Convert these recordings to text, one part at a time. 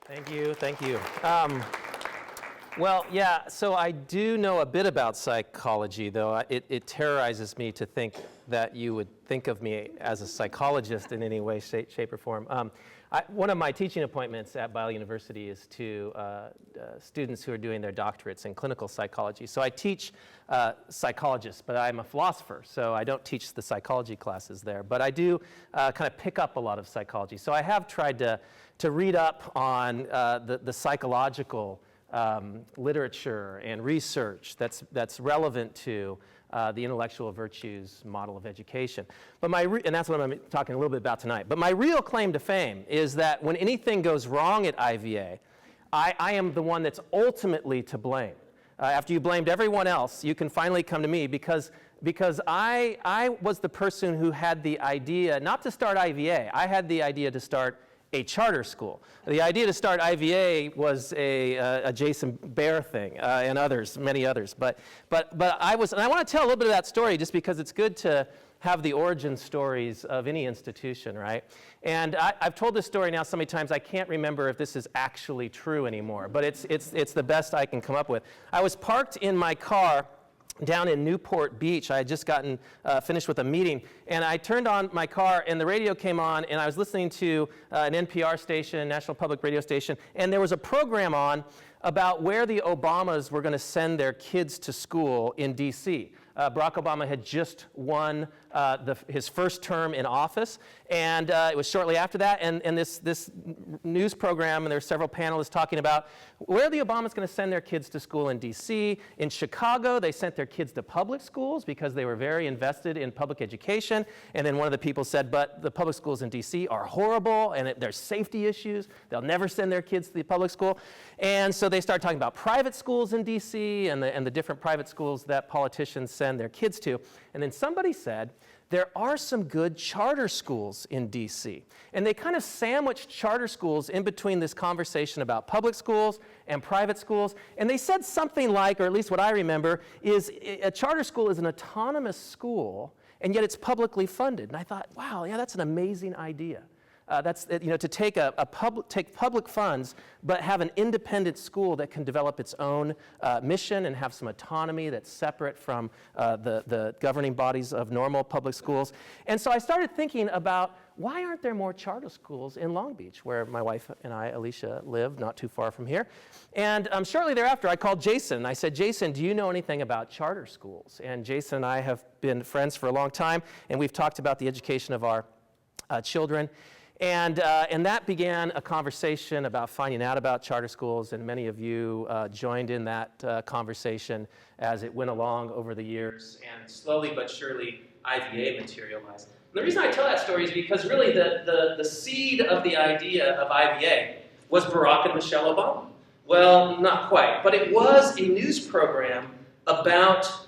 Thank you, thank you. Well, yeah, so I do know a bit about psychology, though. It terrorizes me to think that you would think of me as a psychologist in any way, shape or form. One of my teaching appointments at Biola University is to students who are doing their doctorates in clinical psychology. So I teach psychologists, but I'm a philosopher, so I don't teach the psychology classes there. But I do kind of pick up a lot of psychology. So I have tried to read up on the psychological literature and research that's relevant to the intellectual virtues model of education. But and that's what I'm talking a little bit about tonight. But my real claim to fame is that when anything goes wrong at IVA, I am the one that's ultimately to blame. After you blamed everyone else, you can finally come to me because I was the person who had the idea, not to start IVA, I had the idea to start a charter school. The idea to start IVA was a Jason Bear thing, and others, many others. But I was, and I want to tell a little bit of that story just because it's good to have the origin stories of any institution, right? And I've told this story now so many times I can't remember if this is actually true anymore, but it's the best I can come up with. I was parked in my car down in Newport Beach. I had just gotten finished with a meeting, and I turned on my car, and the radio came on, and I was listening to an NPR station, National Public Radio station, and there was a program on about where the Obamas were going to send their kids to school in D.C. Barack Obama had just won his first term in office, and it was shortly after that, and this news program, and there were several panelists talking about where the Obamas going to send their kids to school in D.C. In Chicago, they sent their kids to public schools because they were very invested in public education, and then one of the people said, but the public schools in D.C. are horrible, and there's safety issues. They'll never send their kids to the public school. And so they started talking about private schools in D.C. and the different private schools that politicians send their kids to. And then somebody said, there are some good charter schools in D.C. And they kind of sandwiched charter schools in between this conversation about public schools and private schools. And they said something like, or at least what I remember, is a charter school is an autonomous school, and yet it's publicly funded. And I thought, wow, yeah, that's an amazing idea. That's, to take take public funds, but have an independent school that can develop its own mission and have some autonomy that's separate from the governing bodies of normal public schools. And so I started thinking about why aren't there more charter schools in Long Beach, where my wife and I, Alicia, live, not too far from here. And shortly thereafter, I called Jason. And I said, Jason, do you know anything about charter schools? And Jason and I have been friends for a long time, and we've talked about the education of our children. And that began a conversation about finding out about charter schools, and many of you joined in that conversation as it went along over the years, and slowly but surely IVA materialized. And the reason I tell that story is because really the seed of the idea of IVA was Barack and Michelle Obama. Well, not quite, but it was a news program about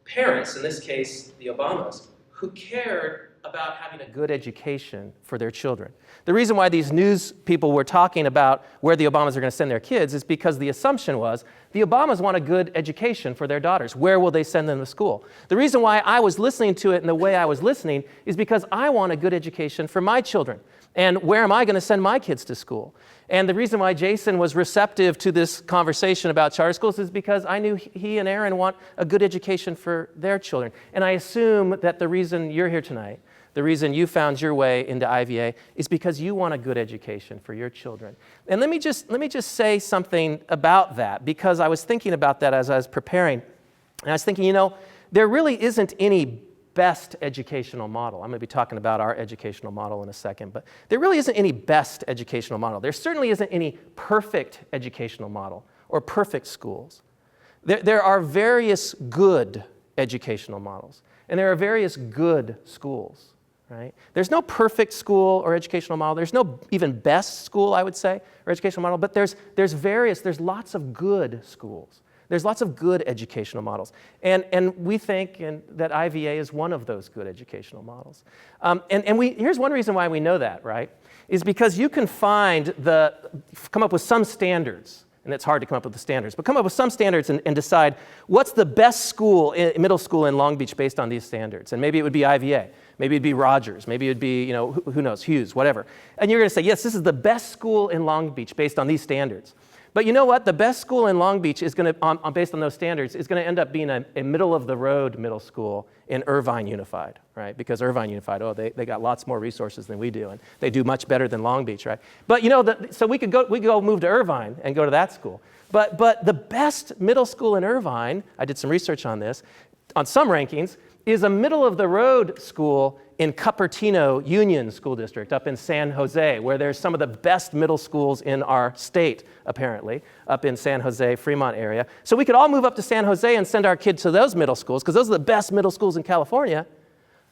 parents, in this case the Obamas, who cared about having a good education for their children. The reason why these news people were talking about where the Obamas are going to send their kids is because the assumption was the Obamas want a good education for their daughters. Where will they send them to school? The reason why I was listening to it in the way I was listening is because I want a good education for my children. And where am I going to send my kids to school? And the reason why Jason was receptive to this conversation about charter schools is because I knew he and Aaron want a good education for their children. And I assume that the reason you're here tonight, the reason you found your way into IVA, is because you want a good education for your children. And let me just say something about that, because I was thinking about that as I was preparing. And I was thinking, there really isn't any best educational model. I'm going to be talking about our educational model in a second, but there really isn't any best educational model. There certainly isn't any perfect educational model or perfect schools. There are various good educational models, and there are various good schools, right? There's no perfect school or educational model. There's no even best school, I would say, or educational model, but there's lots of good schools. There's lots of good educational models. And we think that IVA is one of those good educational models. Here's one reason why we know that, right? Is because you can come up with some standards. and it's hard to come up with the standards, but come up with some standards and decide what's the best school, middle school in Long Beach based on these standards. And maybe it would be IVA, maybe it'd be Rogers, maybe it'd be, who knows, Hughes, whatever. And you're going to say, yes, this is the best school in Long Beach based on these standards. But you know what? The best school in Long Beach is going to, based on those standards, is going to end up being a middle-of-the-road middle school in Irvine Unified, right? Because Irvine Unified, they got lots more resources than we do, and they do much better than Long Beach, right? But so we could go move to Irvine and go to that school. But the best middle school in Irvine, I did some research on this, on some rankings, is a middle-of-the-road school in Cupertino Union School District up in San Jose, where there's some of the best middle schools in our state, apparently, up in San Jose, Fremont area. So we could all move up to San Jose and send our kids to those middle schools, because those are the best middle schools in California.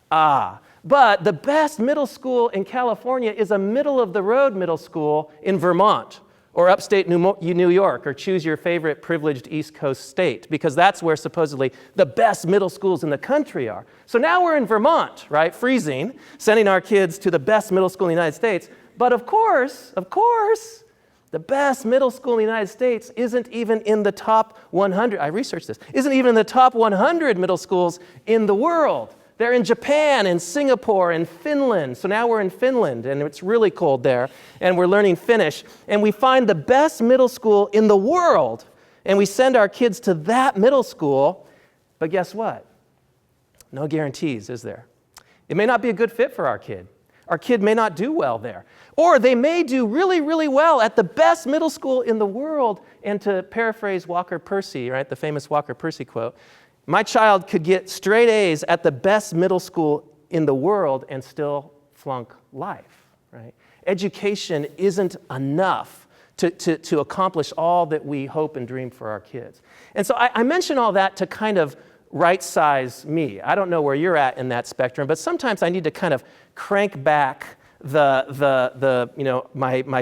But the best middle school in California is a middle-of-the-road middle school in Vermont, or upstate New York, or choose your favorite privileged East Coast state, because that's where supposedly the best middle schools in the country are. So now we're in Vermont, right, freezing, sending our kids to the best middle school in the United States. But of course, the best middle school in the United States isn't even in the top 100, I researched this, isn't even in the top 100 middle schools in the world. They're in Japan and Singapore and Finland. So now we're in Finland, and it's really cold there, and we're learning Finnish. And we find the best middle school in the world, and we send our kids to that middle school. But guess what? No guarantees, is there? It may not be a good fit for our kid. Our kid may not do well there. Or they may do really, really well at the best middle school in the world. And to paraphrase Walker Percy, right, the famous Walker Percy quote, my child could get straight A's at the best middle school in the world and still flunk life, right? Education isn't enough to accomplish all that we hope and dream for our kids. And so I mention all that to kind of right-size me. I don't know where you're at in that spectrum, but sometimes I need to kind of crank back my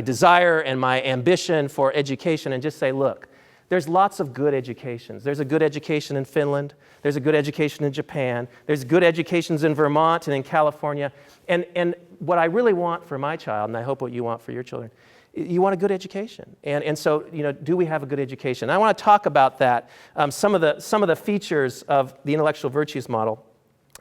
desire and my ambition for education and just say, look, there's lots of good educations. There's a good education in Finland. There's a good education in Japan. There's good educations in Vermont and in California. And what I really want for my child, and I hope what you want for your children, you want a good education. And so, do we have a good education? I want to talk about that, some of the features of the intellectual virtues model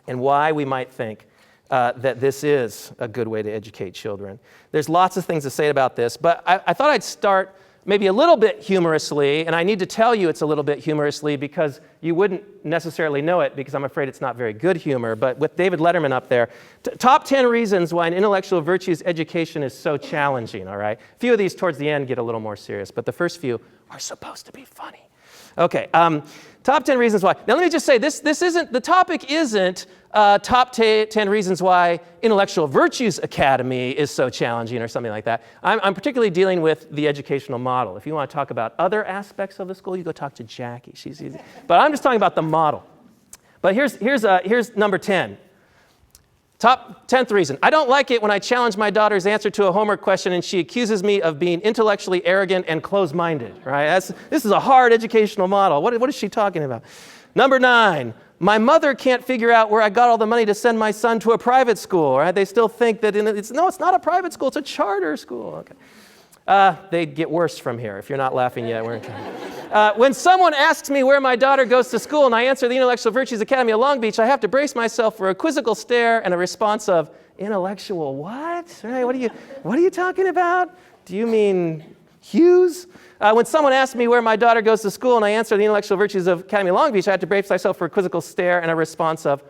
and why we might think that this is a good way to educate children. There's lots of things to say about this, but I thought I'd start maybe a little bit humorously, and I need to tell you it's a little bit humorously because you wouldn't necessarily know it because I'm afraid it's not very good humor, but with David Letterman up there, top 10 reasons why an intellectual virtues education is so challenging, all right? A few of these towards the end get a little more serious, but the first few are supposed to be funny. Okay, top 10 reasons why. Now let me just say, the topic isn't top 10 reasons why Intellectual Virtues Academy is so challenging or something like that. I'm particularly dealing with the educational model. If you want to talk about other aspects of the school, you go talk to Jackie. She's easy. But I'm just talking about the model. But here's number 10. Top 10th reason. I don't like it when I challenge my daughter's answer to a homework question and she accuses me of being intellectually arrogant and closed-minded, right? This is a hard educational model. What is she talking about? Number 9. My mother can't figure out where I got all the money to send my son to a private school, right? They still think that it's not a private school, it's a charter school. Okay. They get worse from here. If you're not laughing yet, we're in trouble. When someone asks me where my daughter goes to school and I answer the Intellectual Virtues Academy of Long Beach, I have to brace myself for a quizzical stare and a response of, intellectual what? Right? What are you talking about? Do you mean Hughes? When someone asks me where my daughter goes to school and I answer the Intellectual Virtues of Academy of Long Beach, I have to brace myself for a quizzical stare and a response of,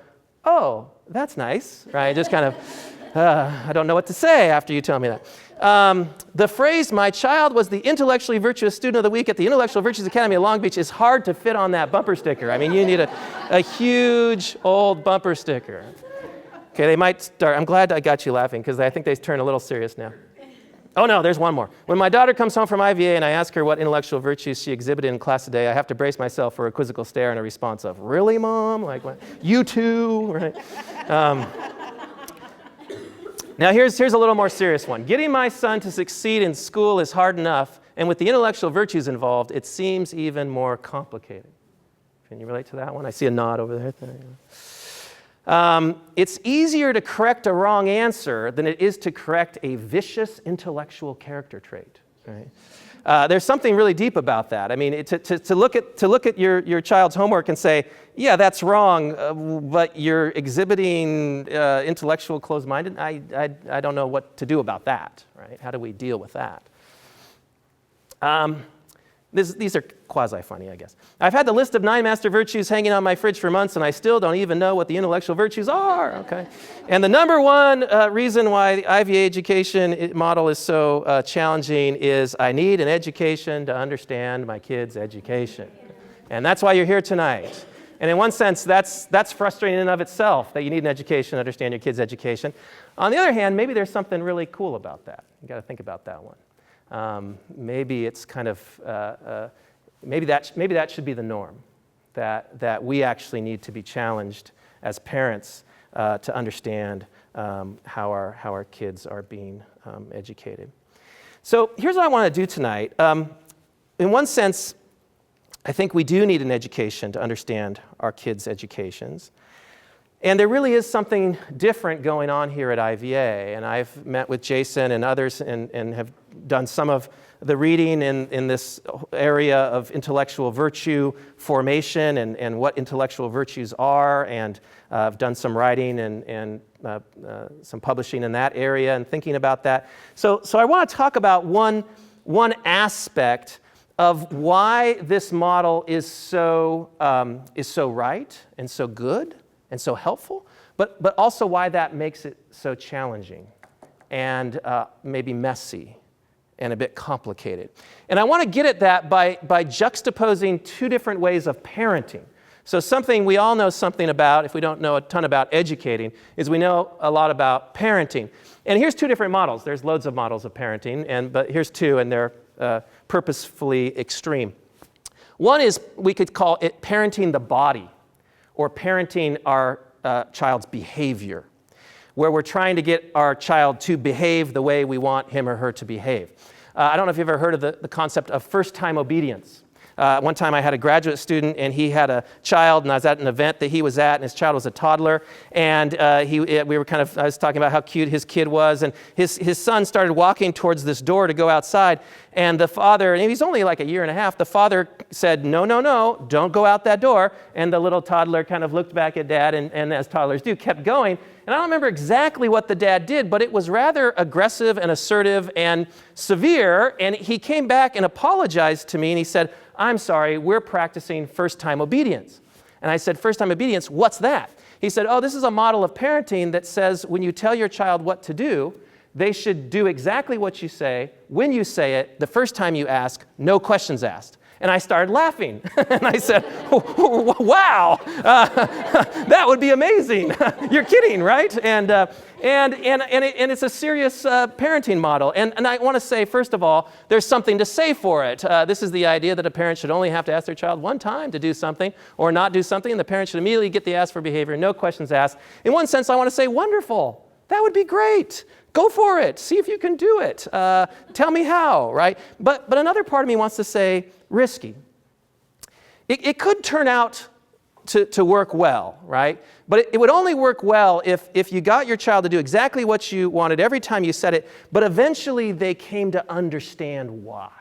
oh, that's nice, right? Just kind of, I don't know what to say after you tell me that. The phrase, my child was the intellectually virtuous student of the week at the Intellectual Virtues Academy of Long Beach is hard to fit on that bumper sticker. I mean, you need a huge old bumper sticker. Okay, they might start, I'm glad I got you laughing because I think they turn a little serious now. Oh no, there's one more. When my daughter comes home from IVA and I ask her what intellectual virtues she exhibited in class today, I have to brace myself for a quizzical stare and a response of, really, Mom? Like, what? You too, right? Now here's a little more serious one. Getting my son to succeed in school is hard enough, and with the intellectual virtues involved, it seems even more complicated. Can you relate to that one? I see a nod over there. It's easier to correct a wrong answer than it is to correct a vicious intellectual character trait. right? There's something really deep about that. I mean, to look at your child's homework and say, yeah, that's wrong, but you're exhibiting intellectual closed-minded, I don't know what to do about that, right? How do we deal with that? These are quasi-funny, I guess. I've had the list of 9 master virtues hanging on my fridge for months, and I still don't even know what the intellectual virtues are, okay? And the number one reason why the IVA education model is so challenging is I need an education to understand my kid's education. And that's why you're here tonight. And in one sense, that's frustrating in and of itself, that you need an education to understand your kid's education. On the other hand, maybe there's something really cool about that. You got to think about that one. Maybe it's kind of, maybe that should be the norm, that we actually need to be challenged as parents to understand how our kids are being educated. So here's what I want to do tonight. In one sense, I think we do need an education to understand our kids' educations. And there really is something different going on here at IVA. And I've met with Jason and others and have done some of the reading in this area of intellectual virtue formation and what intellectual virtues are. And I've done some writing and some publishing in that area and thinking about that. So I want to talk about one aspect of why this model is so right and so good and so helpful, but also why that makes it so challenging and maybe messy and a bit complicated. And I want to get at that by juxtaposing 2 different ways of parenting. So something we all know something about, if we don't know a ton about educating, is we know a lot about parenting. And here's 2 different models. There's loads of models of parenting, but here's 2, and they're purposefully extreme. One is, we could call it parenting the body, or parenting our child's behavior, where we're trying to get our child to behave the way we want him or her to behave. I don't know if you've ever heard of the concept of first-time obedience. One time I had a graduate student, and he had a child, and I was at an event that he was at, and his child was a toddler, and I was talking about how cute his kid was, and his son started walking towards this door to go outside, and the father, and he's only like a year and a half, the father said, no, don't go out that door, and the little toddler kind of looked back at dad, and as toddlers do, kept going. And I don't remember exactly what the dad did, but it was rather aggressive and assertive and severe, and he came back and apologized to me, and he said, I'm sorry, we're practicing first-time obedience. And I said, first-time obedience, what's that? He said, oh, this is a model of parenting that says when you tell your child what to do, they should do exactly what you say, when you say it, the first time you ask, no questions asked. And I started laughing. And I said, wow, that would be amazing. You're kidding, right? And it's a serious parenting model. And I want to say, first of all, there's something to say for it. This is the idea that a parent should only have to ask their child one time to do something or not do something, and the parent should immediately get the ask for behavior, no questions asked. In one sense, I want to say, wonderful. That would be great. Go for it. See if you can do it. Tell me how, right? But another part of me wants to say, risky. It could turn out to work well, right? But it would only work well if you got your child to do exactly what you wanted every time you said it, but eventually they came to understand why.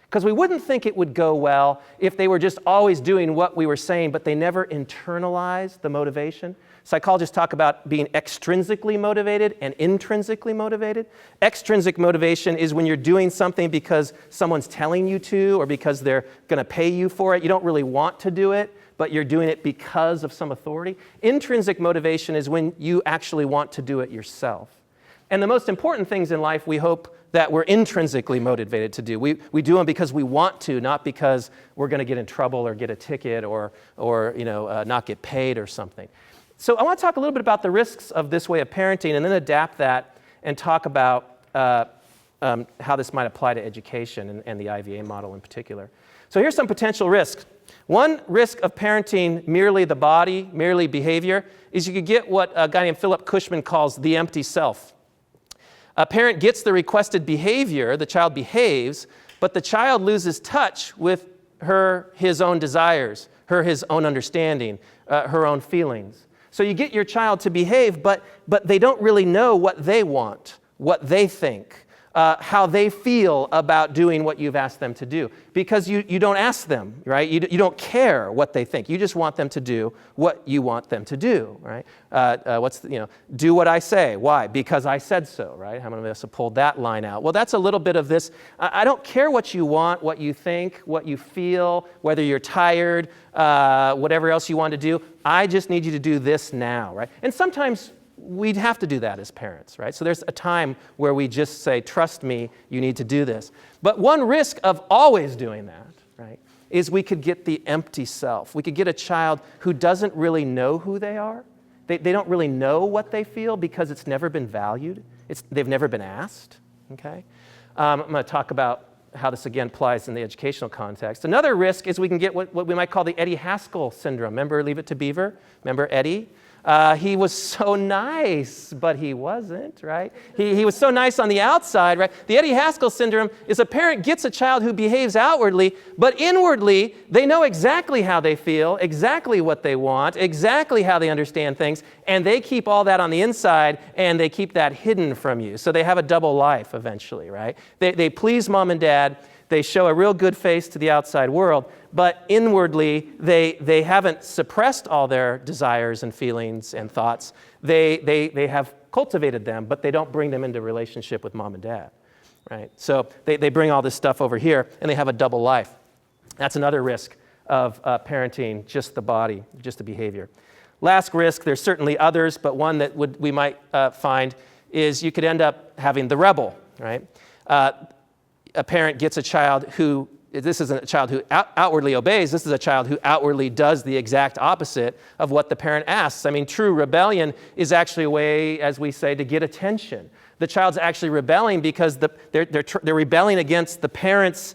Because we wouldn't think it would go well if they were just always doing what we were saying, but they never internalized the motivation. Psychologists talk about being extrinsically motivated and intrinsically motivated. Extrinsic motivation is when you're doing something because someone's telling you to or because they're going to pay you for it. You don't really want to do it, but you're doing it because of some authority. Intrinsic motivation is when you actually want to do it yourself. And the most important things in life, we hope that we're intrinsically motivated to do. We do them because we want to, not because we're going to get in trouble or get a ticket or not get paid or something. So I want to talk a little bit about the risks of this way of parenting and then adapt that and talk about how this might apply to education and the IVA model in particular. So here's some potential risks. One risk of parenting merely the body, merely behavior, is you could get what a guy named Philip Cushman calls the empty self. A parent gets the requested behavior, the child behaves, but the child loses touch with his own desires, his own understanding, her own feelings. So you get your child to behave, but they don't really know what they want, what they think, how they feel about doing what you've asked them to do. Because you don't ask them, right? You don't care what they think. You just want them to do what you want them to do, right? Do what I say. Why? Because I said so, right? How many of us have pulled that line out? Well, that's a little bit of this. I don't care what you want, what you think, what you feel, whether you're tired, whatever else you want to do. I just need you to do this now, right? And sometimes we'd have to do that as parents, right? So there's a time where we just say, trust me, you need to do this. But one risk of always doing that, right, is we could get the empty self. We could get a child who doesn't really know who they are. They don't really know what they feel because it's never been valued. They've never been asked, okay? I'm going to talk about how this again applies in the educational context. Another risk is we can get what we might call the Eddie Haskell syndrome. Remember Leave It to Beaver? Remember Eddie? He was so nice, but he wasn't, right? He was so nice on the outside, right? The Eddie Haskell syndrome is a parent gets a child who behaves outwardly, but inwardly, they know exactly how they feel, exactly what they want, exactly how they understand things, and they keep all that on the inside, and they keep that hidden from you. So they have a double life eventually, right? They please mom and dad. They show a real good face to the outside world, but inwardly, they haven't suppressed all their desires and feelings and thoughts. They have cultivated them, but they don't bring them into relationship with mom and dad, right? So they bring all this stuff over here, and they have a double life. That's another risk of parenting just the body, just the behavior. Last risk, there's certainly others, but one that we might find is you could end up having the rebel, right? A parent gets a child who, this isn't a child who outwardly obeys, this is a child who outwardly does the exact opposite of what the parent asks. I mean, true rebellion is actually a way, as we say, to get attention. The child's actually rebelling because they're rebelling against the parent's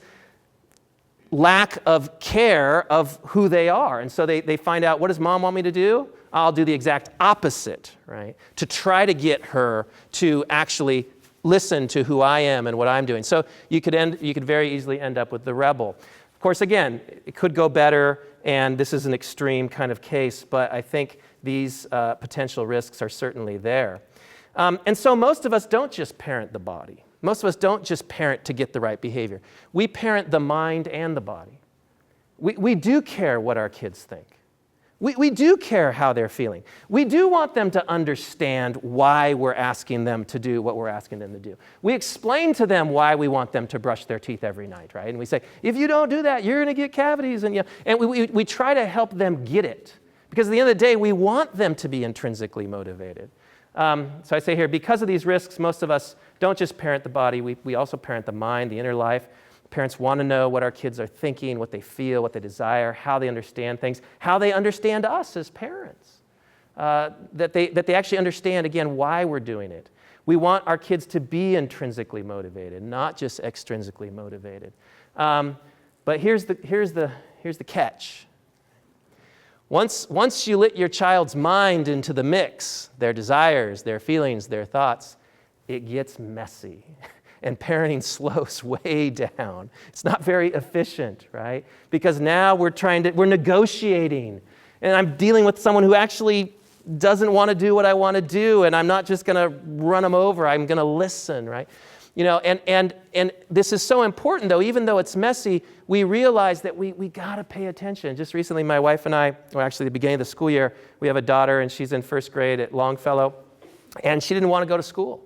lack of care of who they are. And so they find out, what does mom want me to do? I'll do the exact opposite, right? To try to get her to actually listen to who I am and what I'm doing. So you could very easily end up with the rebel. Of course, again, it could go better, and this is an extreme kind of case, but I think these potential risks are certainly there. And so most of us don't just parent the body. Most of us don't just parent to get the right behavior. We parent the mind and the body. We do care what our kids think. We do care how they're feeling. We do want them to understand why we're asking them to do what we're asking them to do. We explain to them why we want them to brush their teeth every night, right? And we say, if you don't do that, you're going to get cavities. And we try to help them get it. Because at the end of the day, we want them to be intrinsically motivated. So I say here, because of these risks, most of us don't just parent the body. We also parent the mind, the inner life. Parents want to know what our kids are thinking, what they feel, what they desire, how they understand things, how they understand us as parents. That they actually understand, again, why we're doing it. We want our kids to be intrinsically motivated, not just extrinsically motivated. But here's the catch. Once you let your child's mind into the mix, their desires, their feelings, their thoughts, it gets messy. And parenting slows way down. It's not very efficient, right? Because now we're negotiating. And I'm dealing with someone who actually doesn't want to do what I want to do, and I'm not just going to run them over. I'm going to listen, right? You know, and this is so important, though. Even though it's messy, we realize that we got to pay attention. Just recently, my wife and I, well, actually, the beginning of the school year, we have a daughter, and she's in first grade at Longfellow, and she didn't want to go to school.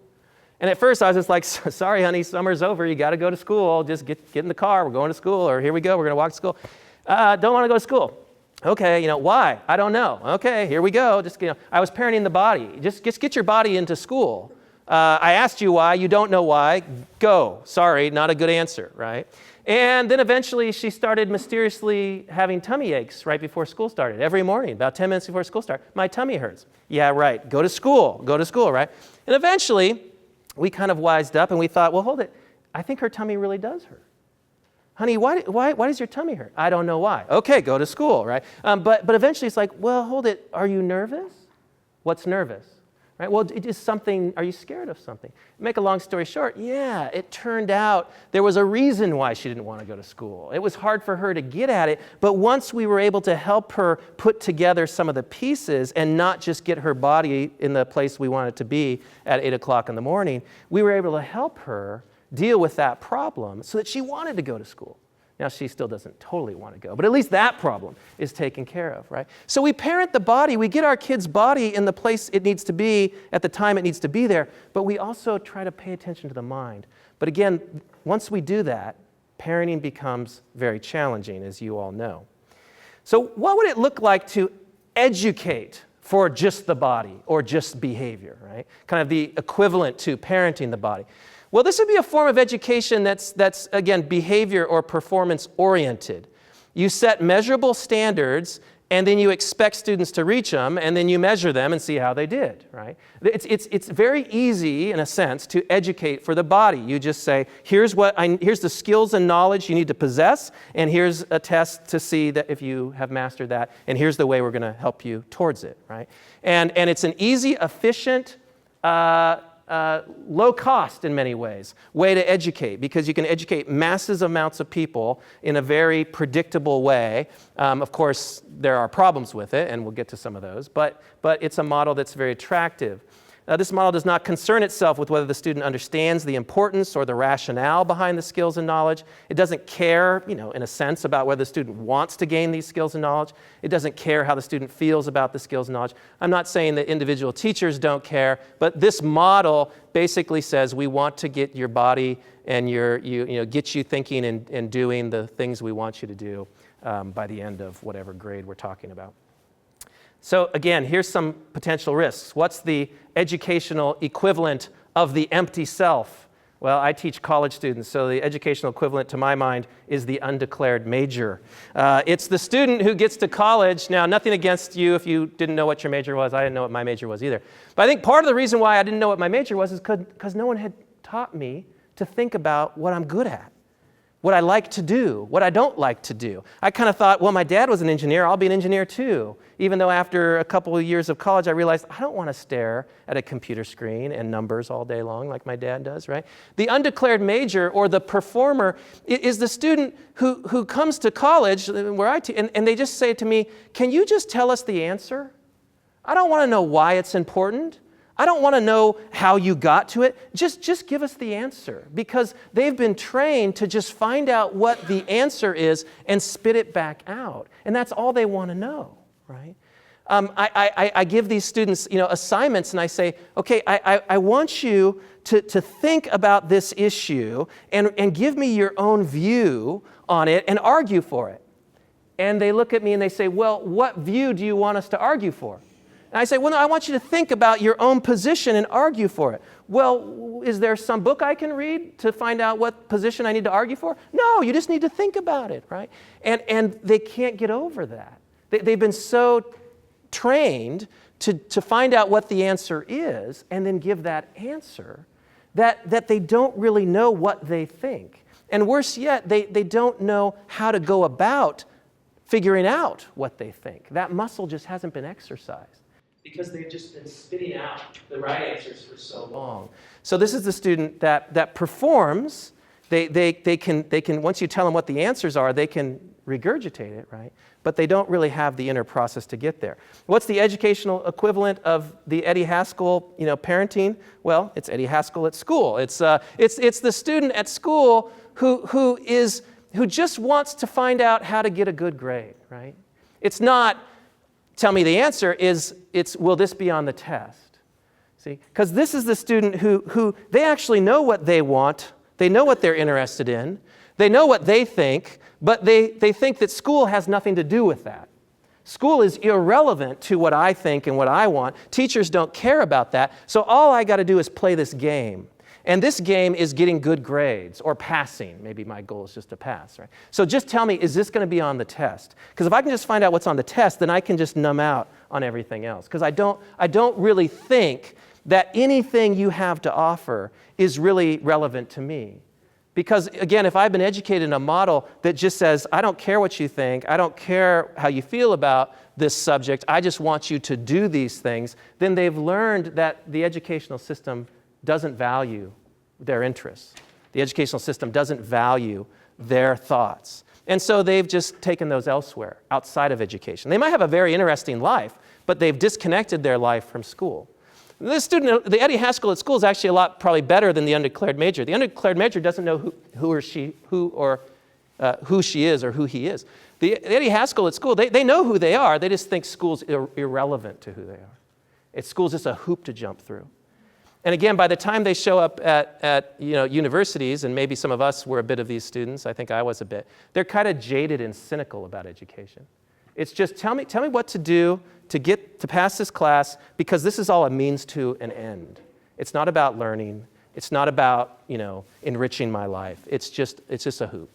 And at first, I was just like, sorry, honey, summer's over. You got to go to school. Just get in the car. We're going to school. Or here we go. We're going to walk to school. Don't want to go to school. Okay, why? I don't know. Okay, here we go. Just, I was parenting the body. Just get your body into school. I asked you why. You don't know why. Go. Sorry, not a good answer, right? And then eventually, she started mysteriously having tummy aches right before school started. Every morning, about 10 minutes before school started. My tummy hurts. Yeah, right. Go to school, right? And eventually, we kind of wised up and we thought, well, hold it. I think her tummy really does hurt. Honey, why does your tummy hurt? I don't know why. Okay, go to school, right? But eventually it's like, well, hold it. Are you nervous? What's nervous? Right? Well, it is something. Are you scared of something? Make a long story short, yeah, it turned out there was a reason why she didn't want to go to school. It was hard for her to get at it, but once we were able to help her put together some of the pieces and not just get her body in the place we want it to be at 8 o'clock in the morning, we were able to help her deal with that problem so that she wanted to go to school. Now, she still doesn't totally want to go, but at least that problem is taken care of, right? So we parent the body, we get our kid's body in the place it needs to be at the time it needs to be there, but we also try to pay attention to the mind. But again, once we do that, parenting becomes very challenging, as you all know. So what would it look like to educate for just the body or just behavior, right? Kind of the equivalent to parenting the body. Well, this would be a form of education that's again, behavior or performance oriented. You set measurable standards, and then you expect students to reach them, and then you measure them and see how they did, right? It's very easy, in a sense, to educate for the body. You just say, here's the skills and knowledge you need to possess, and here's a test to see that if you have mastered that, and here's the way we're going to help you towards it, right? And it's an easy, efficient, low cost in many ways way to educate, because you can educate massive amounts of people in a very predictable way. Of course, there are problems with it, and we'll get to some of those, but it's a model that's very attractive. This model does not concern itself with whether the student understands the importance or the rationale behind the skills and knowledge. It doesn't care, in a sense, about whether the student wants to gain these skills and knowledge. It doesn't care how the student feels about the skills and knowledge. I'm not saying that individual teachers don't care, but this model basically says we want to get your body and get you thinking and doing the things we want you to do by the end of whatever grade we're talking about. So again, here's some potential risks. What's the educational equivalent of the empty self? Well, I teach college students, so the educational equivalent to my mind is the undeclared major. It's the student who gets to college. Now, nothing against you if you didn't know what your major was. I didn't know what my major was either. But I think part of the reason why I didn't know what my major was is because no one had taught me to think about what I'm good at, what I like to do, what I don't like to do. I kind of thought, well, my dad was an engineer, I'll be an engineer too. Even though after a couple of years of college, I realized I don't want to stare at a computer screen and numbers all day long like my dad does, right? The undeclared major or the performer is the student who comes to college where I teach, and they just say to me, can you just tell us the answer? I don't want to know why it's important. I don't want to know how you got to it. Just give us the answer, because they've been trained to just find out what the answer is and spit it back out. And that's all they want to know, right? I give these students, assignments, and I say, okay, I want you to think about this issue and give me your own view on it and argue for it. And they look at me and they say, well, what view do you want us to argue for? And I say, well, no, I want you to think about your own position and argue for it. Well, is there some book I can read to find out what position I need to argue for? No, you just need to think about it, right? And they can't get over that. They've been so trained to find out what the answer is and then give that answer that they don't really know what they think. And worse yet, they don't know how to go about figuring out what they think. That muscle just hasn't been exercised, because they've just been spitting out the right answers for so long. So this is the student that performs. They can once you tell them what the answers are, they can regurgitate it, right? But they don't really have the inner process to get there. What's the educational equivalent of the Eddie Haskell, parenting? Well, it's Eddie Haskell at school. It's the student at school who just wants to find out how to get a good grade, right? It's not, tell me the answer, it's will this be on the test? See, because this is the student who they actually know what they want, they know what they're interested in, they know what they think, but they think that school has nothing to do with that. School is irrelevant to what I think and what I want. Teachers don't care about that, so all I got to do is play this game. And this game is getting good grades or passing. Maybe my goal is just to pass, right? So just tell me, is this going to be on the test? Because if I can just find out what's on the test, then I can just numb out on everything else. Because I don't really think that anything you have to offer is really relevant to me. Because again, if I've been educated in a model that just says, I don't care what you think, I don't care how you feel about this subject, I just want you to do these things, then they've learned that the educational system doesn't value their interests. The educational system doesn't value their thoughts. And so they've just taken those elsewhere, outside of education. They might have a very interesting life, but they've disconnected their life from school. This student, the Eddie Haskell at school is actually a lot probably better than the undeclared major. The undeclared major doesn't know who she is or who he is. The Eddie Haskell at school, they know who they are. They just think school's irrelevant to who they are. School's just a hoop to jump through. And again, by the time they show up at universities, and maybe some of us were a bit of these students, I think I was a bit, they're kind of jaded and cynical about education. It's just tell me what to do to pass this class, because this is all a means to an end. It's not about learning. It's not about enriching my life. It's just a hoop.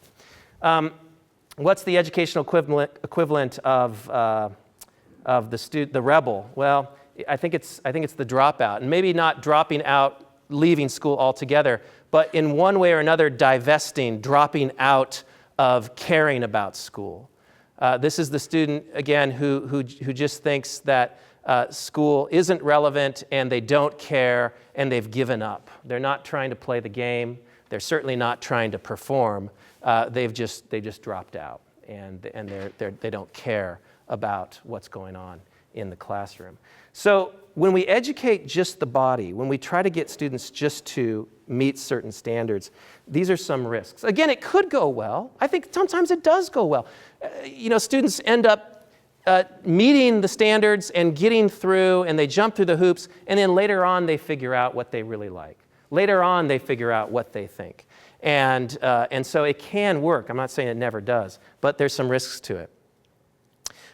What's the educational equivalent of the rebel? Well, I think it's the dropout, and maybe not dropping out, leaving school altogether, but in one way or another divesting, dropping out of caring about school. This is the student, again, who just thinks that school isn't relevant and they don't care and they've given up. They're not trying to play the game. They're certainly not trying to perform. They've just dropped out, and they don't care about what's going on in the classroom. So when we educate just the body, when we try to get students just to meet certain standards, these are some risks. Again, it could go well. I think sometimes it does go well. Students end up meeting the standards and getting through, and they jump through the hoops, and then later on they figure out what they really like. Later on they figure out what they think. And so it can work. I'm not saying it never does, but there's some risks to it.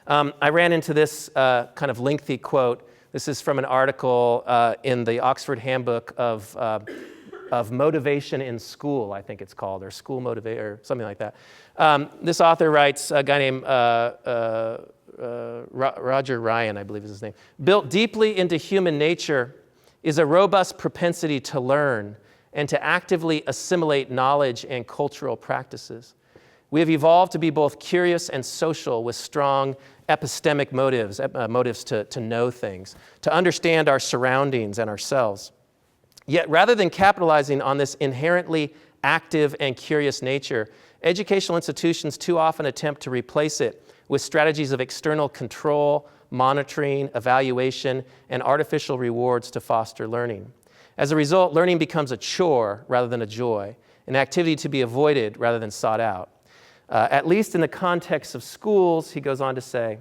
I ran into this kind of lengthy quote. This is from an article in the Oxford Handbook of Motivation in School, I think it's called, or School Motivation, or something like that. This author writes, a guy named Roger Ryan, I believe is his name. Built deeply into human nature is a robust propensity to learn and to actively assimilate knowledge and cultural practices. We have evolved to be both curious and social with strong epistemic motives to know things, to understand our surroundings and ourselves. Yet rather than capitalizing on this inherently active and curious nature, educational institutions too often attempt to replace it with strategies of external control, monitoring, evaluation, and artificial rewards to foster learning. As a result, learning becomes a chore rather than a joy, an activity to be avoided rather than sought out. At least in the context of schools, he goes on to say,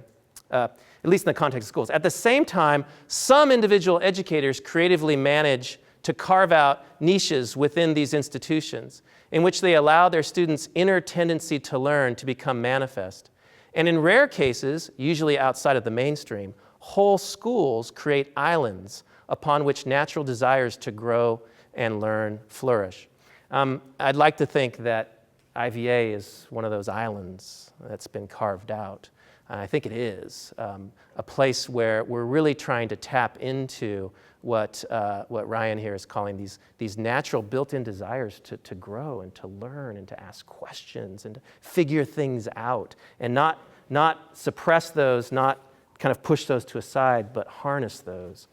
at least in the context of schools. At the same time, some individual educators creatively manage to carve out niches within these institutions in which they allow their students' inner tendency to learn to become manifest. And in rare cases, usually outside of the mainstream, whole schools create islands upon which natural desires to grow and learn flourish. I'd like to think that IVA is one of those islands that's been carved out. And I think it is a place where we're really trying to tap into what Ryan here is calling these natural built-in desires to grow and to learn and to ask questions and to figure things out, and not suppress those, not kind of push those to a side, but harness those.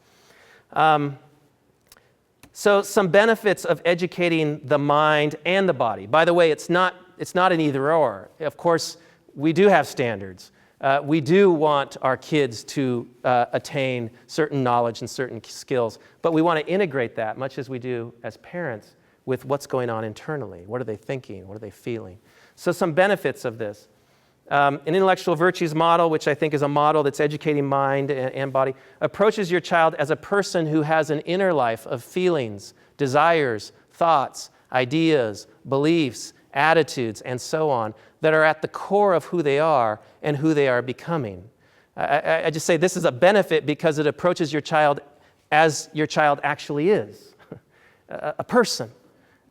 So some benefits of educating the mind and the body. By the way, it's not an either or. Of course, we do have standards. We do want our kids to attain certain knowledge and certain skills, but we want to integrate that, much as we do as parents, with what's going on internally. What are they thinking? What are they feeling? So some benefits of this. An intellectual virtues model, which I think is a model that's educating mind and body, approaches your child as a person who has an inner life of feelings, desires, thoughts, ideas, beliefs, attitudes, and so on, that are at the core of who they are and who they are becoming. I just say this is a benefit because it approaches your child as your child actually is, a person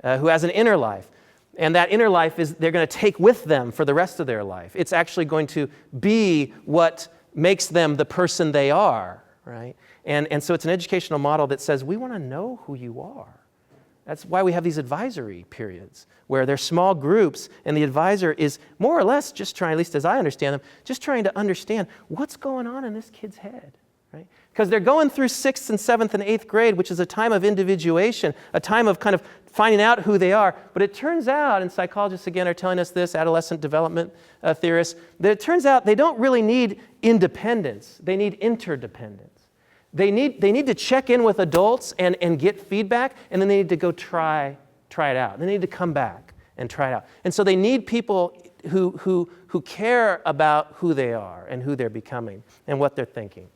who has an inner life. And that inner life is they're going to take with them for the rest of their life. It's actually going to be what makes them the person they are, right? And so it's an educational model that says we want to know who you are. That's why we have these advisory periods where they're small groups and the advisor is more or less just trying, at least as I understand them, just trying to understand what's going on in this kid's head, right? Because they're going through 6th and 7th and 8th grade, which is a time of individuation, a time of kind of finding out who they are. But it turns out, and psychologists again are telling us this, adolescent development theorists, that it turns out they don't really need independence. They need interdependence. They need to check in with adults and get feedback, and then they need to go try it out. They need to come back and try it out. And so they need people who care about who they are and who they're becoming and what they're thinking.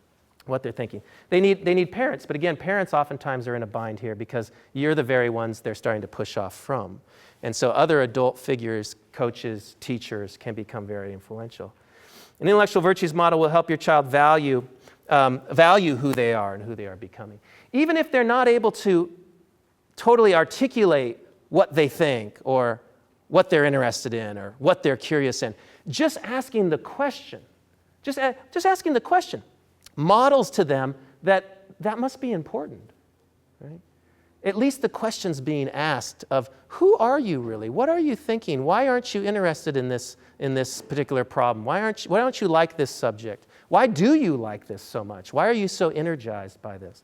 They need parents, but again, parents oftentimes are in a bind here because you're the very ones they're starting to push off from. And so other adult figures, coaches, teachers can become very influential. An intellectual virtues model will help your child value who they are and who they are becoming. Even if they're not able to totally articulate what they think or what they're interested in or what they're curious in, just asking the question, just asking the question models to them that must be important, right? At least the question's being asked of, who are you really? What are you thinking? Why aren't you interested in this particular problem? Why don't you like this subject? Why do you like this so much? Why are you so energized by this?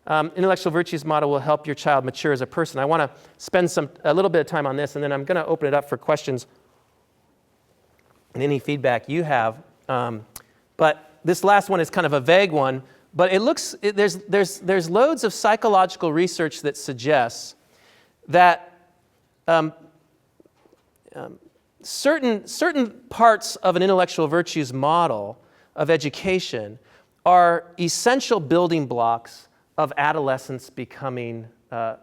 Intellectual virtues model will help your child mature as a person. I want to spend a little bit of time on this, and then I'm going to open it up for questions and any feedback you have. But this last one is kind of a vague one, but there's loads of psychological research that suggests that certain parts of an intellectual virtues model of education are essential building blocks of adolescents becoming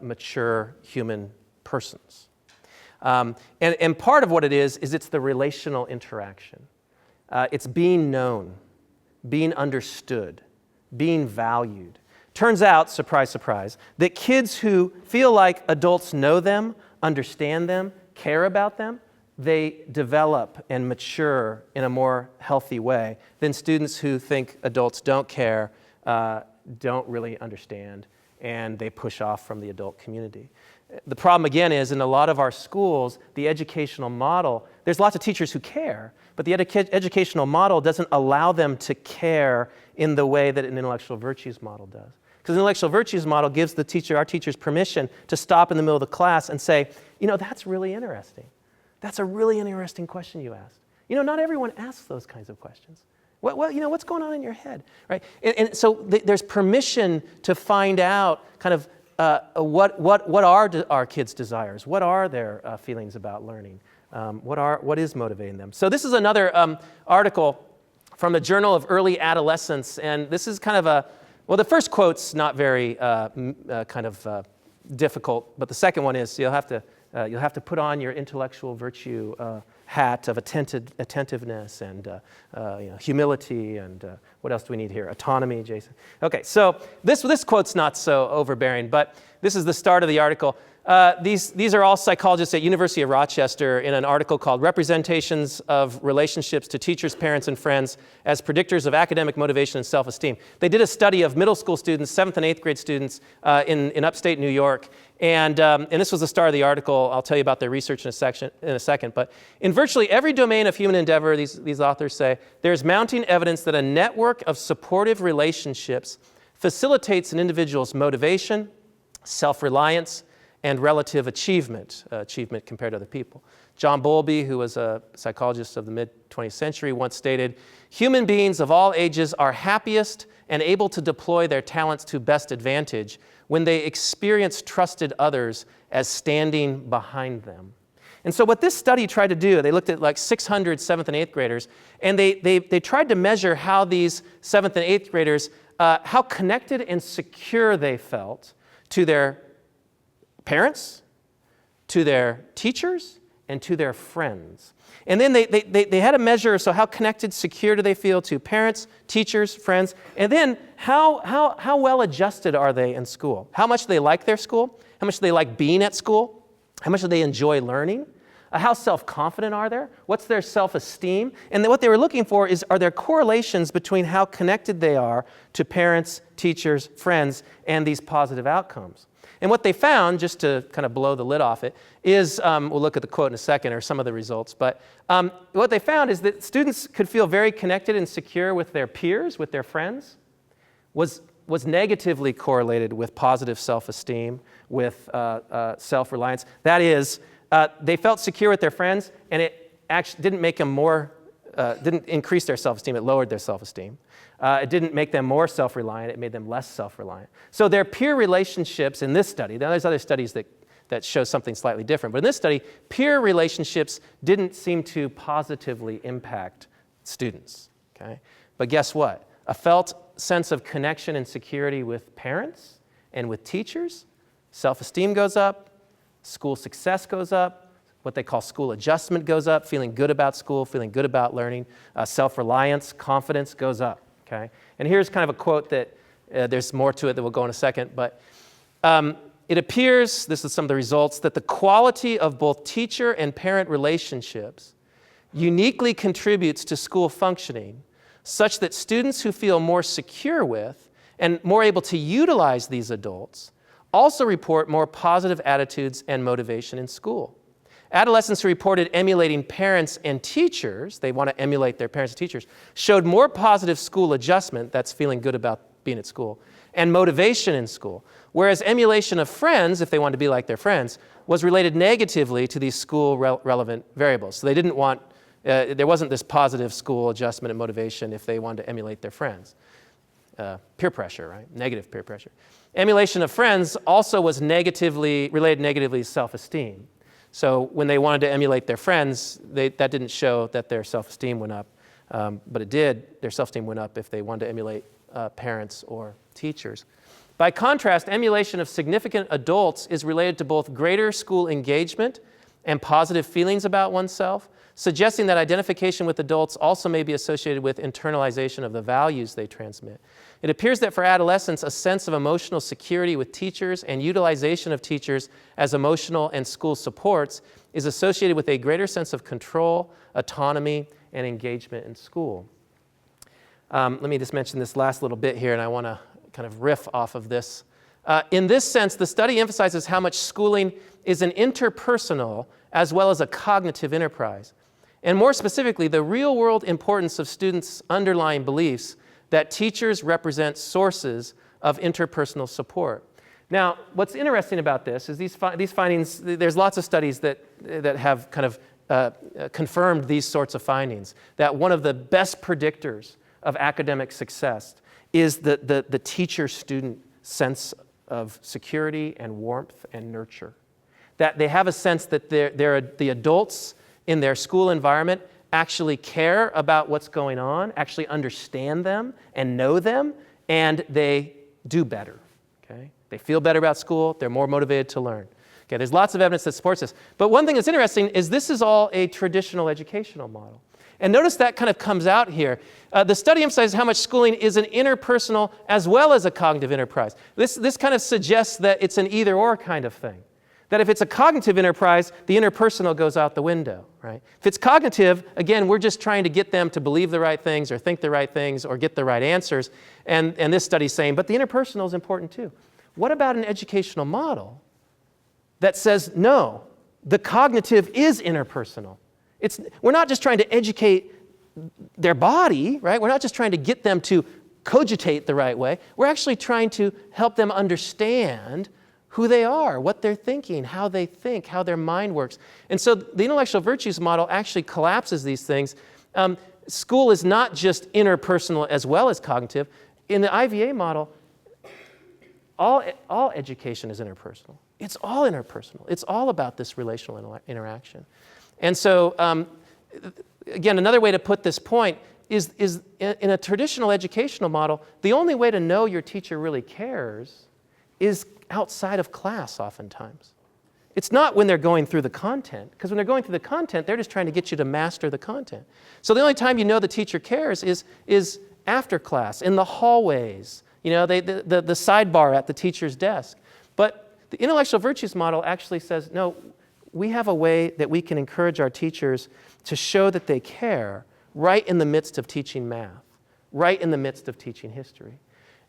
mature human persons. And part of what it is it's the relational interaction. It's being known, being understood, being valued. Turns out, surprise, surprise, that kids who feel like adults know them, understand them, care about them, they develop and mature in a more healthy way than students who think adults don't care, don't really understand, and they push off from the adult community. The problem, again, is in a lot of our schools, the educational model, there's lots of teachers who care, but the educational model doesn't allow them to care in the way that an intellectual virtues model does. Because an intellectual virtues model gives our teachers permission to stop in the middle of the class and say, that's really interesting. That's a really interesting question you asked. Not everyone asks those kinds of questions. What's going on in your head, right? And so there's permission to find out kind of what are our kids' desires? What are their feelings about learning? What is motivating them? So this is another article from the Journal of Early Adolescence, and this is kind of the first quote's not very difficult, but the second one is you'll have to put on your intellectual virtue hat of attentiveness and humility and what else do we need here? Autonomy, Jason. Okay, so this quote's not so overbearing, but this is the start of the article. These are all psychologists at University of Rochester in an article called Representations of Relationships to Teachers, Parents, and Friends as Predictors of Academic Motivation and Self-Esteem. They did a study of middle school students, 7th and 8th grade students in upstate New York. And this was the start of the article. I'll tell you about their research in a second. But in virtually every domain of human endeavor, these authors say, there's mounting evidence that a network of supportive relationships facilitates an individual's motivation, self-reliance, and relative achievement compared to other people. John Bowlby, who was a psychologist of the mid-20th century, once stated, human beings of all ages are happiest and able to deploy their talents to best advantage when they experience trusted others as standing behind them. And so what this study tried to do, they looked at like 600 7th and 8th graders, and they tried to measure how these 7th and 8th graders, how connected and secure they felt to their parents, to their teachers, and to their friends. And then they had a measure, so how connected, secure do they feel to parents, teachers, friends, and then how well adjusted are they in school? How much do they like their school? How much do they like being at school? How much do they enjoy learning? How self-confident are they? What's their self-esteem? And then what they were looking for are there correlations between how connected they are to parents, teachers, friends, and these positive outcomes. And what they found, just to kind of blow the lid off it, is, we'll look at the quote in a second, or some of the results, but what they found is that students could feel very connected and secure with their peers, with their friends, was negatively correlated with positive self-esteem, with self-reliance. That is, they felt secure with their friends, and it actually didn't make them more didn't increase their self-esteem, it lowered their self-esteem. It didn't make them more self-reliant, it made them less self-reliant. So their peer relationships in this study, now there's other studies that show something slightly different, but in this study, peer relationships didn't seem to positively impact students, okay? But guess what? A felt sense of connection and security with parents and with teachers, self-esteem goes up, school success goes up, what they call school adjustment goes up, feeling good about school, feeling good about learning, self-reliance, confidence goes up, okay? And here's kind of a quote that there's more to it that we'll go in a second, but it appears, this is some of the results, that the quality of both teacher and parent relationships uniquely contributes to school functioning such that students who feel more secure with and more able to utilize these adults also report more positive attitudes and motivation in school. Adolescents who reported emulating parents and teachers, they want to emulate their parents and teachers, showed more positive school adjustment, that's feeling good about being at school, and motivation in school. Whereas emulation of friends, if they wanted to be like their friends, was related negatively to these school relevant variables. So they didn't want, there wasn't this positive school adjustment and motivation if they wanted to emulate their friends. Peer pressure, right? Negative peer pressure. Emulation of friends also was related negatively to self-esteem. So when they wanted to emulate their friends, that didn't show that their self-esteem went up, but it did, their self-esteem went up if they wanted to emulate parents or teachers. By contrast, emulation of significant adults is related to both greater school engagement and positive feelings about oneself, suggesting that identification with adults also may be associated with internalization of the values they transmit. It appears that for adolescents, a sense of emotional security with teachers and utilization of teachers as emotional and school supports is associated with a greater sense of control, autonomy, and engagement in school. Let me just mention this last little bit here, and I want to kind of riff off of this. In this sense, the study emphasizes how much schooling is an interpersonal as well as a cognitive enterprise. And more specifically, the real-world importance of students' underlying beliefs that teachers represent sources of interpersonal support. Now, what's interesting about this is these findings, there's lots of studies that have kind of confirmed these sorts of findings, that one of the best predictors of academic success is the teacher-student sense of security and warmth and nurture. That they have a sense that the adults in their school environment actually care about what's going on, actually understand them and know them, and they do better, okay? They feel better about school, they're more motivated to learn. Okay, there's lots of evidence that supports this. But one thing that's interesting is this is all a traditional educational model. And notice that kind of comes out here. The study emphasizes how much schooling is an interpersonal as well as a cognitive enterprise. This kind of suggests that it's an either-or kind of thing. That if it's a cognitive enterprise, the interpersonal goes out the window, right? If it's cognitive, again, we're just trying to get them to believe the right things or think the right things or get the right answers. And this study's saying, but the interpersonal is important too. What about an educational model that says, no, the cognitive is interpersonal? We're not just trying to educate their body, right? We're not just trying to get them to cogitate the right way. We're actually trying to help them understand who they are, what they're thinking, how they think, how their mind works. And so the intellectual virtues model actually collapses these things. School is not just interpersonal as well as cognitive. In the IVA model, all education is interpersonal. It's all interpersonal. It's all about this relational interaction. And so, again, another way to put this point is in a traditional educational model, the only way to know your teacher really cares is outside of class oftentimes. It's not when they're going through the content, because when they're going through the content, they're just trying to get you to master the content. So the only time you know the teacher cares is after class, in the hallways, you know, the sidebar at the teacher's desk. But the intellectual virtues model actually says, no, we have a way that we can encourage our teachers to show that they care right in the midst of teaching math, right in the midst of teaching history.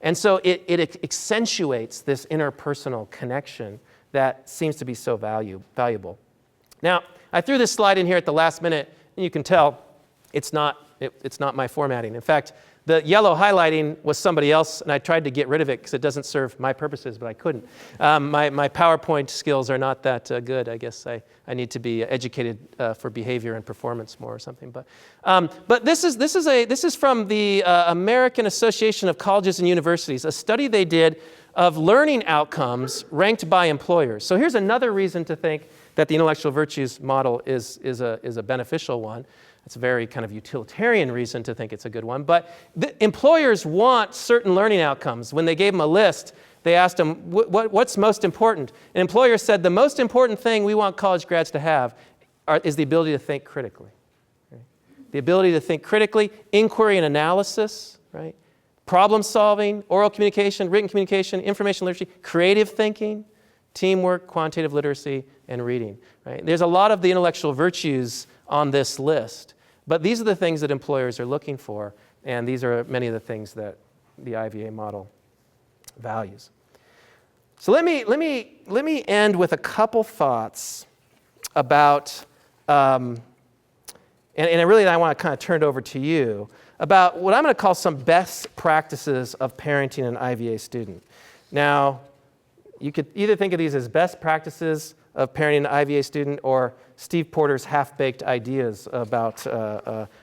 And so it accentuates this interpersonal connection that seems to be so valuable. Now, I threw this slide in here at the last minute, and you can tell it's not my formatting. In fact, The yellow highlighting was somebody else, and I tried to get rid of it because it doesn't serve my purposes, but I couldn't. My PowerPoint skills are not that good. I guess I need to be educated for behavior and performance more or something. But this is from the American Association of Colleges and Universities, a study they did of learning outcomes ranked by employers. So here's another reason to think that the intellectual virtues model is a beneficial one. It's a very kind of utilitarian reason to think it's a good one. But the employers want certain learning outcomes. When they gave them a list, they asked them, what's most important? An employer said, the most important thing we want college grads to have is the ability to think critically. Right? The ability to think critically, inquiry and analysis, right? Problem solving, oral communication, written communication, information literacy, creative thinking, teamwork, quantitative literacy, and reading. Right? There's a lot of the intellectual virtues on this list. But these are the things that employers are looking for, and these are many of the things that the IVA model values. So let me end with a couple thoughts about, and I want to kind of turn it over to you, about what I'm going to call some best practices of parenting an IVA student. Now, you could either think of these as best practices of parenting an IVA student or Steve Porter's half-baked ideas about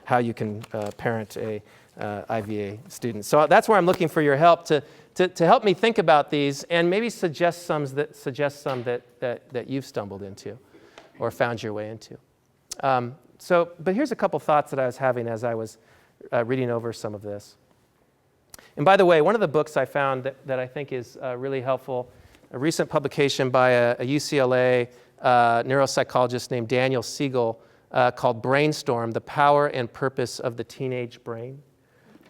how you can parent a IVA student. So that's where I'm looking for your help to help me think about these and maybe suggest some that you've stumbled into or found your way into. But here's a couple thoughts that I was having as I was reading over some of this. And by the way, one of the books I found that I think is really helpful, a recent publication by a UCLA neuropsychologist named Daniel Siegel called Brainstorm, The Power and Purpose of the Teenage Brain.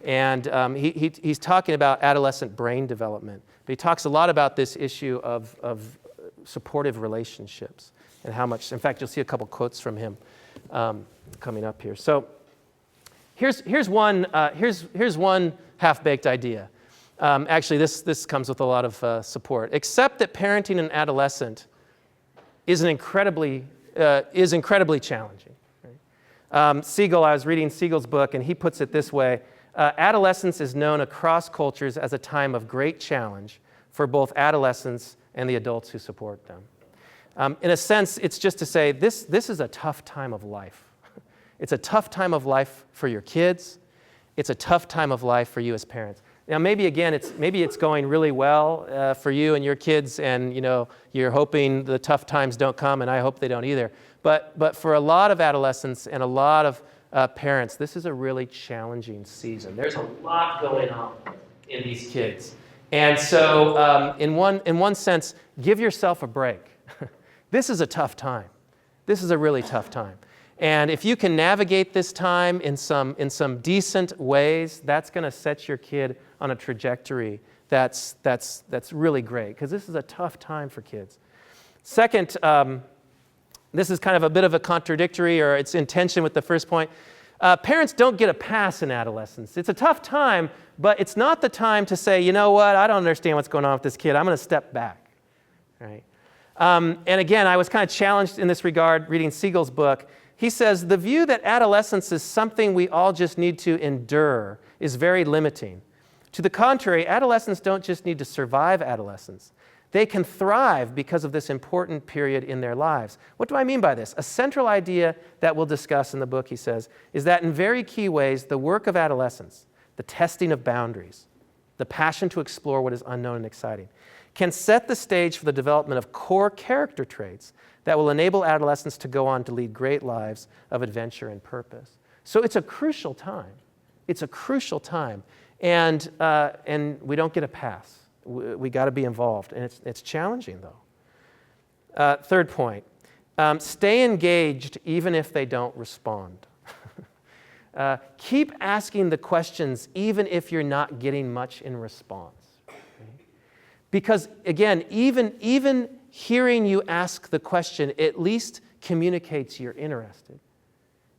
And he's talking about adolescent brain development. But he talks a lot about this issue of supportive relationships and how much, in fact, you'll see a couple quotes from him coming up here. So here's one half-baked idea. Actually, this comes with a lot of support. Accept that parenting an adolescent is incredibly challenging. Right? Siegel, I was reading Siegel's book, and he puts it this way: adolescence is known across cultures as a time of great challenge for both adolescents and the adults who support them. In a sense, it's just to say this is a tough time of life. It's a tough time of life for your kids. It's a tough time of life for you as parents. Now, maybe it's going really well for you and your kids, and you're hoping the tough times don't come, and I hope they don't either. But for a lot of adolescents and a lot of parents, this is a really challenging season. There's a lot going on in these kids, and so in one sense, give yourself a break. This is a tough time. This is a really tough time. And if you can navigate this time in some decent ways, that's going to set your kid on a trajectory that's really great, because this is a tough time for kids. Second, this is kind of a bit of a contradictory, or it's in tension with the first point. Parents don't get a pass in adolescence. It's a tough time, but it's not the time to say, you know what, I don't understand what's going on with this kid. I'm going to step back. Right? And again, I was kind of challenged in this regard reading Siegel's book. He says, the view that adolescence is something we all just need to endure is very limiting. To the contrary, adolescents don't just need to survive adolescence. They can thrive because of this important period in their lives. What do I mean by this? A central idea that we'll discuss in the book, he says, is that in very key ways, the work of adolescence, the testing of boundaries, the passion to explore what is unknown and exciting, can set the stage for the development of core character traits that will enable adolescents to go on to lead great lives of adventure and purpose. So it's a crucial time. It's a crucial time. And we don't get a pass. We got to be involved. And it's challenging, though. Third point, stay engaged even if they don't respond. Keep asking the questions even if you're not getting much in response. Because, again, even hearing you ask the question at least communicates you're interested.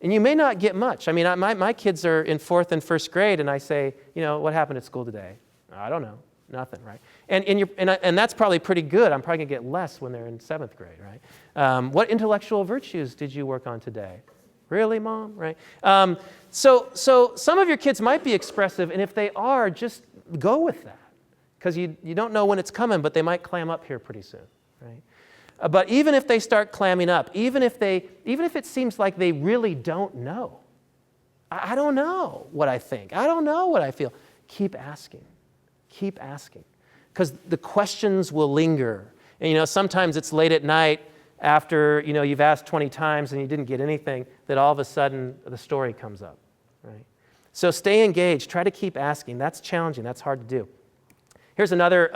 And you may not get much. I mean, my kids are in 4th and 1st grade, and I say, what happened at school today? I don't know. Nothing, right? And that's probably pretty good. I'm probably going to get less when they're in 7th grade, right? What intellectual virtues did you work on today? Really, Mom? Right? So some of your kids might be expressive, and if they are, just go with that. Because you don't know when it's coming, but they might clam up here pretty soon, right? But even if they start clamming up, even if it seems like they really don't know, I don't know what I think, I don't know what I feel, keep asking. Keep asking. Because the questions will linger. And sometimes it's late at night after you've asked 20 times and you didn't get anything, that all of a sudden the story comes up, right? So stay engaged, try to keep asking. That's challenging, that's hard to do. Here's another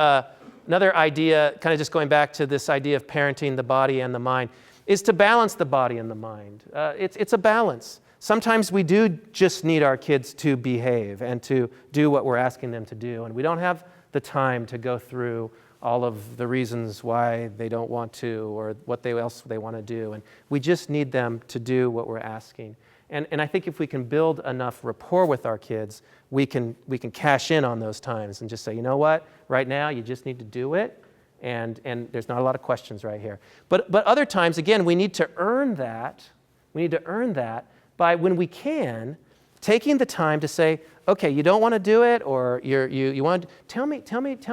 idea, kind of just going back to this idea of parenting the body and the mind, is to balance the body and the mind. It's a balance. Sometimes we do just need our kids to behave and to do what we're asking them to do, and we don't have the time to go through all of the reasons why they don't want to or what else they want to do, and we just need them to do what we're asking. And I think if we can build enough rapport with our kids, we can cash in on those times and just say, you know what, right now you just need to do it, and there's not a lot of questions right here. But other times, again, we need to earn that. We need to earn that by, when we can, taking the time to say, okay, you don't want to do it, or you want to, tell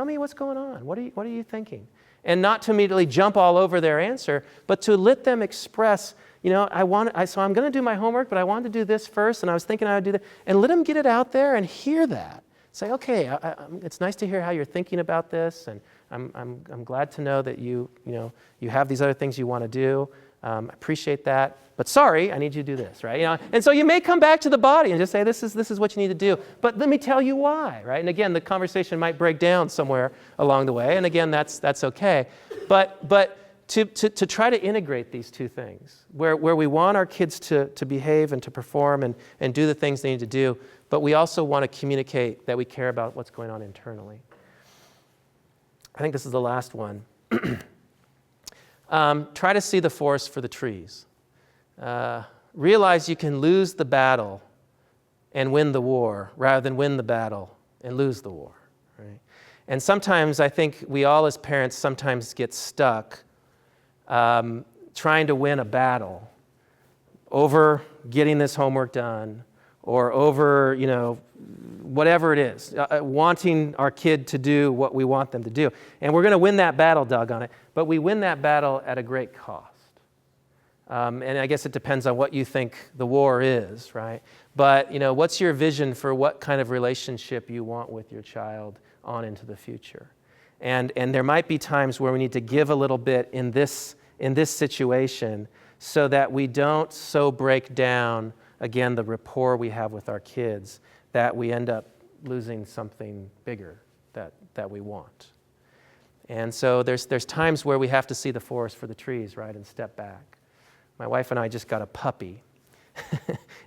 me what's going on. What are you thinking? And not to immediately jump all over their answer, but to let them express, so I'm going to do my homework, but I wanted to do this first, and I was thinking I would do that. And let them get it out there and hear that. Say, okay, it's nice to hear how you're thinking about this, and I'm glad to know that you have these other things you want to do. I appreciate that, but sorry, I need you to do this, right? And so you may come back to the body and just say, this is what you need to do, but let me tell you why, right? And again, the conversation might break down somewhere along the way, and again, that's okay. But to try to integrate these two things, where we want our kids to behave and to perform and do the things they need to do, but we also want to communicate that we care about what's going on internally. I think this is the last one. Try to see the forest for the trees. Realize you can lose the battle and win the war rather than win the battle and lose the war. Right? And sometimes I think we all as parents sometimes get stuck trying to win a battle over getting this homework done, or over, whatever it is, wanting our kid to do what we want them to do. And we're going to win that battle, doggone it, but we win that battle at a great cost. And I guess it depends on what you think the war is, right? But, what's your vision for what kind of relationship you want with your child on into the future? And there might be times where we need to give a little bit in this situation so that we don't so break down, again, the rapport we have with our kids, that we end up losing something bigger that we want. And so there's times where we have to see the forest for the trees, right, and step back. My wife and I just got a puppy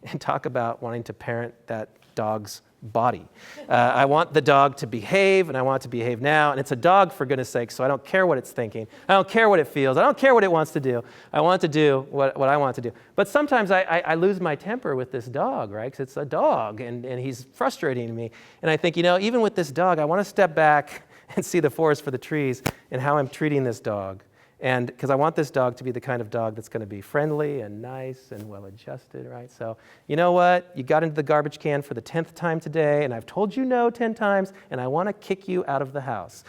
and talk about wanting to parent that dog's body. I want the dog to behave, and I want it to behave now, and it's a dog, for goodness sake, so I don't care what it's thinking. I don't care what it feels. I don't care what it wants to do. I want it to do what I want it to do. But sometimes I lose my temper with this dog, right, because it's a dog, and he's frustrating me. And I think, even with this dog, I want to step back and see the forest for the trees and how I'm treating this dog. And because I want this dog to be the kind of dog that's going to be friendly and nice and well-adjusted, right? So, you know what? You got into the garbage can for the 10th time today, and I've told you no 10 times, and I want to kick you out of the house.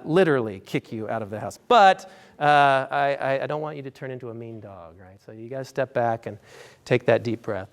Literally kick you out of the house. But I don't want you to turn into a mean dog, right? So you got to step back and take that deep breath.